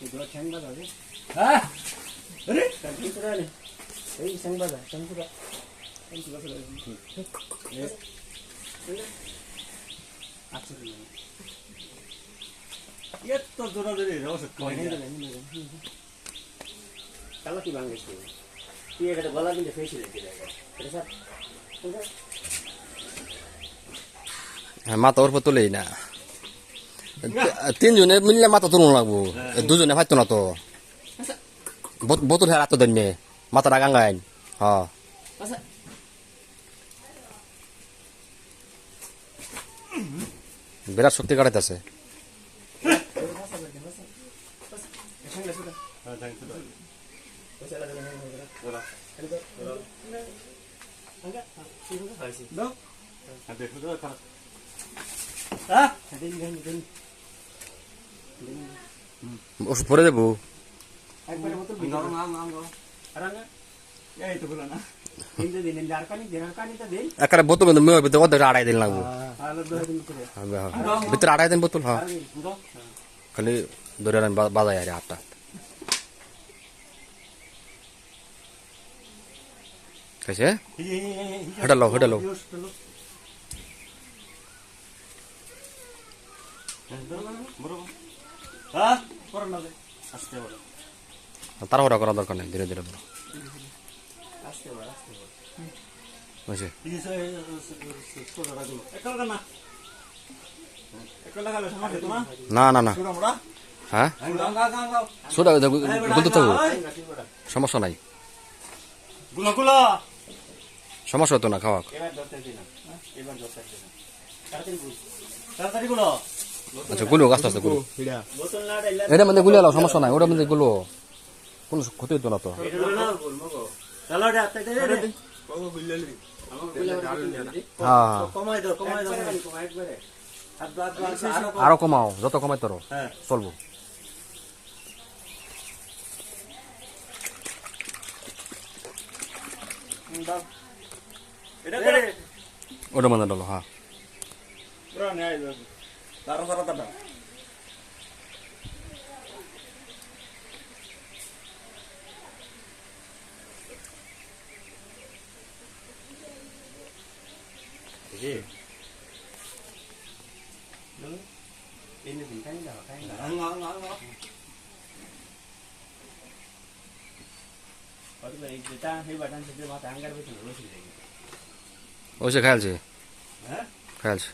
itu ceng baza deh. হ্যাঁ আরে Tapi sudah nih. Ini ceng baza, ceng sudah. Ceng sudah sudah. Acu dulu. এত দৌড়াদৌড়ি রস কই Ini dulu, ini dulu. Kalau di bangkit sih, dia kata bola pindah face lagi dia. Terus apa? Terus মাথা ওর পর তুলেই না তিনজনে মিললে মাথা তুলুন লাগবো দুজনে ফাইতো না তো বোতল হেরা তো দেন মাথাটা গাঙ্গাইন হ্যাঁ masa? বিরাট শক্তি কাটাইতেছে Masa lagi, masa. Masa. Ceng dah sudah. হ্যাঁ thank you Masa lagi dengan বলা Enggak, ini enggak sih. দাও আর দেখো তো খারাপ হ্যাঁ Ada ini kan. ওষুধ পরে দেবো Air pada botol enggak biru. enggak Ada enggak? এই তো বলো না Ini din darkan itu din. একটা বোতল কিন্তু মেয়ের ভিতরে অর্ধেক আড়াই দিন লাগবো Halo dua din itu deh. ভিতরে আড়াই দিন বোতল হ্যাঁ Hari, enggak. খালি ধরে আনেন বাজায় আরে হাতটা খাইছে হেঁটালো হেঁটালো হ্যাঁ করো না আসতে বলো তাড়াহুড়া করার দরকার নেই ধীরে ধীরে বলো Aste bar. বুঝছে ছোট রাখলো একল না একল লাগালে সমস্যা তো না না না না ছোট মোড়া হ্যাঁ গাও গাও গাও সোডা গুলতে থাকবো Enggak sih, Bro. সমস্যা নাই গুলো গুলো সমস্যা হতো না খাওয়া Ebar dokter dina. Ebar dokter dina. Kartin bu. তাড়াতাড়ি গুলো আচ্ছা গুলো আস্তে আস্তে গুলো Botol na ada এটার মধ্যে গুলো এলাও সমস্যা নাই ওটার মধ্যে গুলো কোনো ক্ষতি হতো না তো চলো রে আতে দে রে হ্যাঁ কমাই দাও কমাই দাও একবারে আরো কমাও যত কমাই তোর হ্যাঁ চলবো দাও এটা করে ওটার মধ্যে ডলো হ্যাঁ পুরো নেই তারা তারা তারা ini din kan dah kan. enggak enggak Baru dari kita hebat dan sedih mata anggar betul lu sih. ওইসে খেয়ালছে হ্যাঁ খেয়ালছে